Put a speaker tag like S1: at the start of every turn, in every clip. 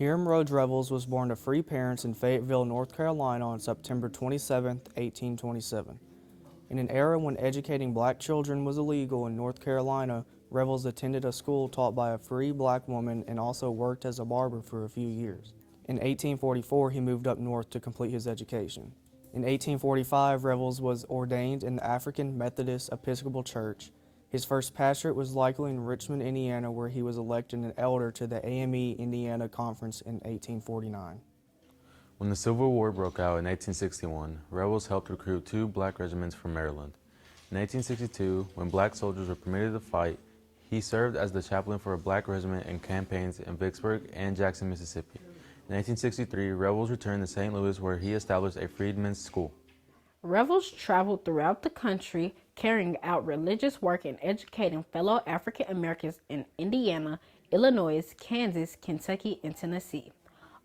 S1: Hiram Revels was born to free parents in Fayetteville, North Carolina on September 27, 1827. In an era when educating black children was illegal in North Carolina, Revels attended a school taught by a free black woman and also worked as a barber for a few years. In 1844, he moved up north to complete his education. In 1845, Revels was ordained in the African Methodist Episcopal Church. His first pastorate was likely in Richmond, Indiana, where he was elected an elder to the AME Indiana Conference in 1849.
S2: When the Civil War broke out in 1861, Revels helped recruit 2 black regiments from Maryland. In 1862, when black soldiers were permitted to fight, he served as the chaplain for a black regiment in campaigns in Vicksburg and Jackson, Mississippi. In 1863, Revels returned to St. Louis, where he established a freedmen's school.
S3: Revels traveled throughout the country, carrying out religious work and educating fellow African Americans in Indiana, Illinois, Kansas, Kentucky, and Tennessee.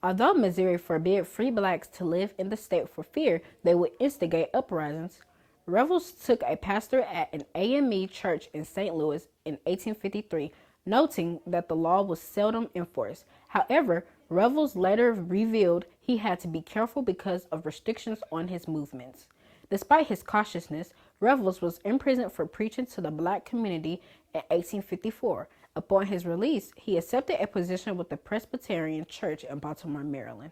S3: Although Missouri forbid free blacks to live in the state for fear they would instigate uprisings, Revels took a pastorate at an AME church in St. Louis in 1853, noting that the law was seldom enforced. However, Revels later revealed he had to be careful because of restrictions on his movements. Despite his cautiousness, Revels was imprisoned for preaching to the black community in 1854. Upon his release, he accepted a position with the Presbyterian Church in Baltimore, Maryland.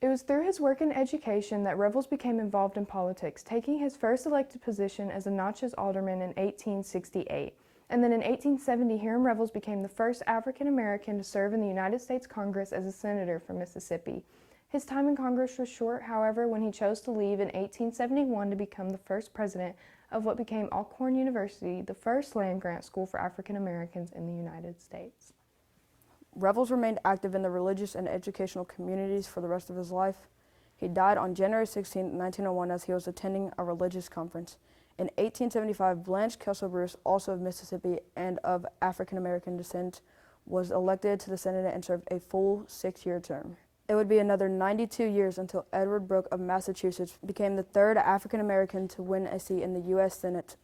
S4: It was through his work in education that Revels became involved in politics, taking his first elected position as a Natchez alderman in 1868. And then in 1870, Hiram Revels became the first African American to serve in the United States Congress as a senator from Mississippi. His time in Congress was short, however, when he chose to leave in 1871 to become the first president of what became Alcorn University, the first land-grant school for African Americans in the United States.
S5: Revels remained active in the religious and educational communities for the rest of his life. He died on January 16, 1901, as he was attending a religious conference. In 1875, Blanche Kessel Bruce, also of Mississippi and of African American descent, was elected to the Senate and served a full 6-year term. It would be another 92 years until Edward Brooke of Massachusetts became the 3rd African American to win a seat in the U.S. Senate.